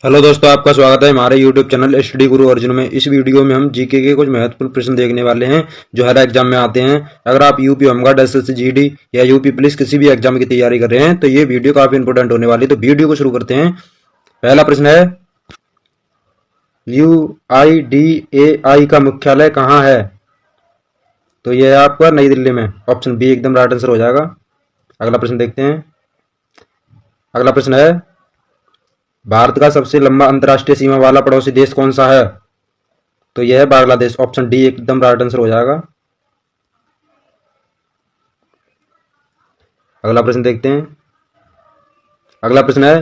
Hello दोस्तों, आपका स्वागत है हमारे YouTube चैनल स्टडी गुरु अर्जुन में। इस वीडियो में हम जीके के कुछ महत्वपूर्ण प्रश्न देखने वाले हैं जो हर एग्जाम में आते हैं। अगर आप यूपी होमगार्ड, एसएससी जीडी या यूपी पुलिस किसी भी एग्जाम की तैयारी कर रहे हैं तो ये वीडियो काफी इंपोर्टेंट होने वाली है। तो वीडियो को शुरू करते हैं। पहला प्रश्न है, UIDAI का मुख्यालय कहाँ है? तो यह है आपका नई दिल्ली में। ऑप्शन बी एकदम राइट आंसर हो जाएगा। अगला प्रश्न देखते हैं। अगला प्रश्न है, भारत का सबसे लंबा अंतर्राष्ट्रीय सीमा वाला पड़ोसी देश कौन सा है? तो यह है बांग्लादेश। ऑप्शन डी एकदम राइट आंसर हो जाएगा। अगला प्रश्न देखते हैं। अगला प्रश्न है,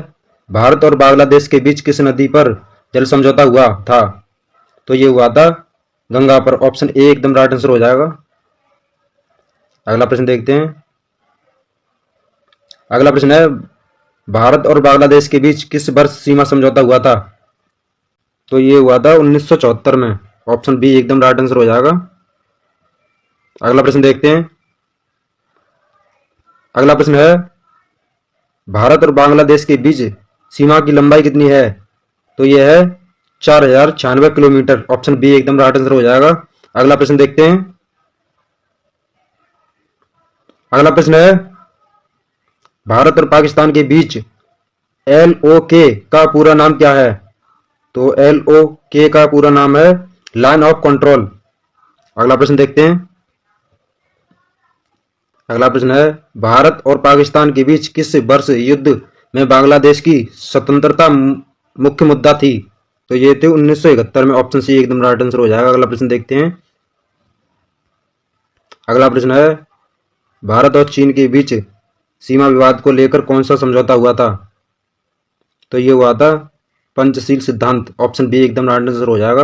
भारत और बांग्लादेश के बीच किस नदी पर जल समझौता हुआ था? तो ये हुआ था गंगा पर। ऑप्शन ए एकदम राइट आंसर हो जाएगा। अगला प्रश्न देखते हैं। अगला प्रश्न है, भारत और बांग्लादेश के बीच किस वर्ष सीमा समझौता हुआ था? तो ये हुआ था 1974 में। ऑप्शन बी एकदम राइट आंसर हो जाएगा। अगला प्रश्न देखते हैं। अगला प्रश्न है, भारत और बांग्लादेश के बीच सीमा की लंबाई कितनी है? तो यह है 4096 किलोमीटर। ऑप्शन बी एकदम राइट आंसर हो जाएगा। अगला प्रश्न देखते हैं। अगला प्रश्न है, भारत और पाकिस्तान के बीच LOK का पूरा नाम क्या है? तो LOK का पूरा नाम है लाइन ऑफ कंट्रोल। अगला प्रश्न देखते हैं। अगला प्रश्न है, भारत और पाकिस्तान के बीच किस वर्ष युद्ध में बांग्लादेश की स्वतंत्रता मुख्य मुद्दा थी? तो ये थे 1971 में। ऑप्शन सी एकदम राइट आंसर हो जाएगा। अगला प्रश्न देखते हैं। अगला प्रश्न है, भारत और चीन के बीच सीमा विवाद को लेकर कौन सा समझौता हुआ था? तो ये हुआ था पंचशील सिद्धांत। ऑप्शन बी एकदम राइट आंसर हो जाएगा।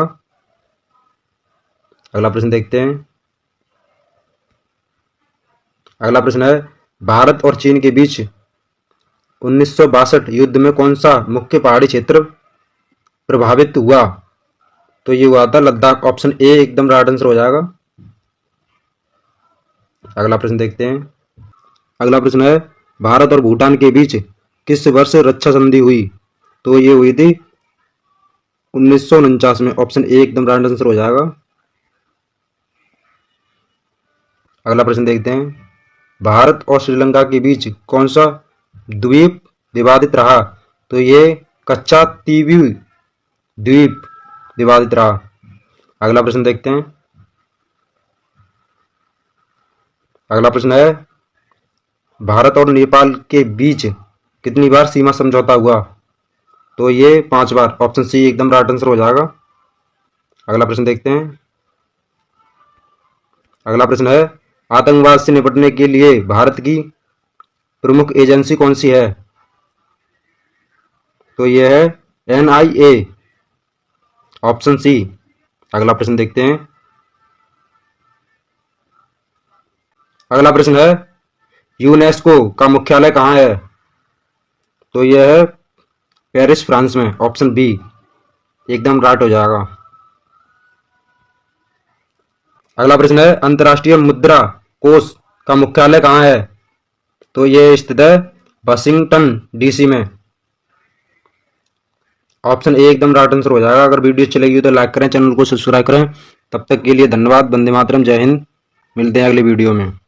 अगला प्रश्न देखते हैं। अगला प्रश्न है, भारत और चीन के बीच 1962 युद्ध में कौन सा मुख्य पहाड़ी क्षेत्र प्रभावित हुआ? तो ये हुआ था लद्दाख। ऑप्शन ए एकदम राइट आंसर हो जाएगा। अगला प्रश्न देखते हैं। अगला प्रश्न है, भारत और भूटान के बीच किस वर्ष रक्षा संधि हुई? तो ये हुई थी 1949 में। ऑप्शन ए एकदम राइट आंसर हो जाएगा। अगला प्रश्न देखते हैं। भारत और श्रीलंका के बीच कौन सा द्वीप विवादित रहा? तो ये कच्चा तीवी द्वीप विवादित रहा। अगला प्रश्न देखते हैं। अगला प्रश्न है, भारत और नेपाल के बीच कितनी बार सीमा समझौता हुआ? तो ये 5 बार। ऑप्शन सी एकदम राइट आंसर हो जाएगा। अगला प्रश्न देखते हैं। अगला प्रश्न है, आतंकवाद से निपटने के लिए भारत की प्रमुख एजेंसी कौन सी है? तो यह है NIA। Option C. अगला प्रश्न देखते हैं। अगला प्रश्न है, यूनेस्को का मुख्यालय कहाँ है? तो यह है पेरिस, फ्रांस में। ऑप्शन बी एकदम राइट हो जाएगा। अगला प्रश्न है, अंतर्राष्ट्रीय मुद्रा कोष का मुख्यालय कहाँ है? तो यह स्थित है वाशिंगटन DC में। ऑप्शन ए एकदम राइट आंसर हो जाएगा। अगर वीडियो अच्छी लगी तो लाइक करें, चैनल को सब्सक्राइब करें। तब तक के लिए धन्यवाद। वंदे मातरम। जय हिंद। मिलते हैं अगले वीडियो में।